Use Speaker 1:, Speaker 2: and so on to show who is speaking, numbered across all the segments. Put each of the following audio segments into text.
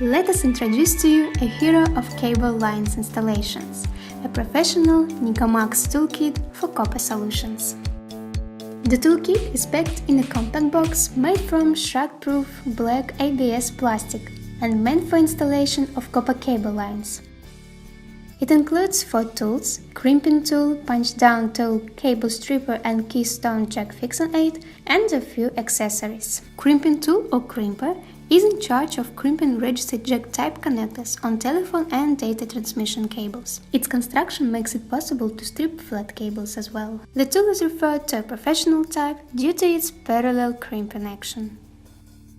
Speaker 1: Let us introduce to you a hero of cable lines installations, a professional Nicomax toolkit for copper solutions. The toolkit is packed in a compact box made from shock-proof black ABS plastic and meant for installation of copper cable lines. It includes 4 tools: crimping tool, punch-down tool, cable stripper and keystone jack fixing aid, and a few accessories. Crimping tool or crimper is in charge of crimping registered jack type connectors on telephone and data transmission cables. Its construction makes it possible to strip flat cables as well. The tool is referred to a professional type due to its parallel crimping action.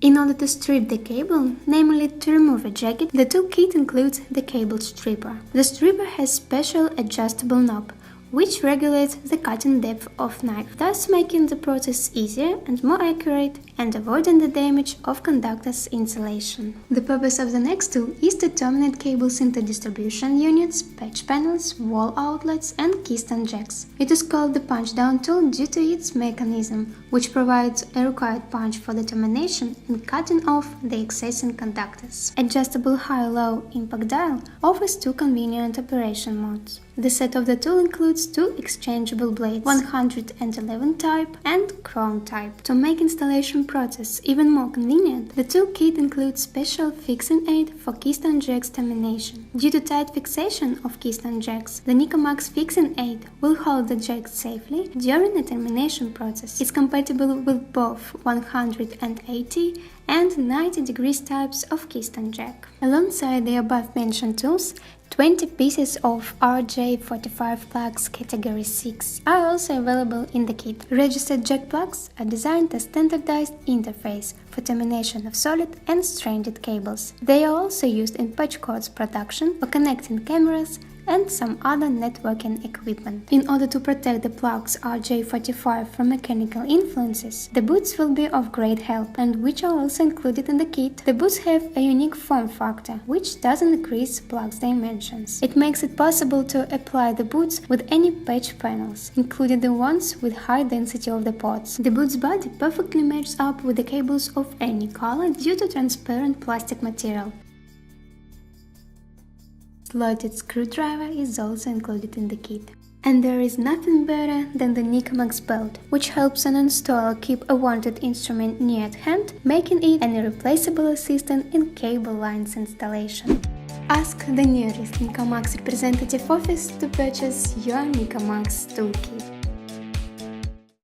Speaker 1: In order to strip the cable, namely to remove a jacket, the toolkit includes the cable stripper. The stripper has special adjustable knob, which regulates the cutting depth of knife, thus making the process easier and more accurate and avoiding the damage of conductor's insulation. The purpose of the next tool is to terminate cables into distribution units, patch panels, wall outlets and keystone jacks. It is called the punch-down tool due to its mechanism, which provides a required punch for the termination and cutting off the accessing conductors. Adjustable high-low impact dial offers 2 convenient operation modes. The set of the tool includes 2 exchangeable blades, 111 type and chrome type. To make installation process even more convenient, the toolkit includes special fixing aid for keystone jacks termination. Due to tight fixation of keystone jacks, the Nicomax fixing aid will hold the jacks safely during the termination process. It's compatible with both 180 and 90 degrees types of keystone jack. Alongside the above-mentioned tools, 20 pieces of RJ45 plugs category 6 are also available in the kit. Registered jack plugs are designed as standardized interface for termination of solid and stranded cables. They are also used in patch cords production for connecting cameras and some other networking equipment. In order to protect the plugs RJ45 from mechanical influences, the boots will be of great help and which are also included in the kit. The boots have a unique form factor, which doesn't increase plugs dimensions. It makes it possible to apply the boots with any patch panels, including the ones with high density of the ports. The boot's body perfectly matches up with the cables of any color due to transparent plastic material. Slotted screwdriver is also included in the kit. And there is nothing better than the Nicomax belt, which helps an installer keep a wanted instrument near at hand, making it an irreplaceable assistant in cable lines installation. Ask the nearest Nicomax representative office to purchase your Nicomax toolkit.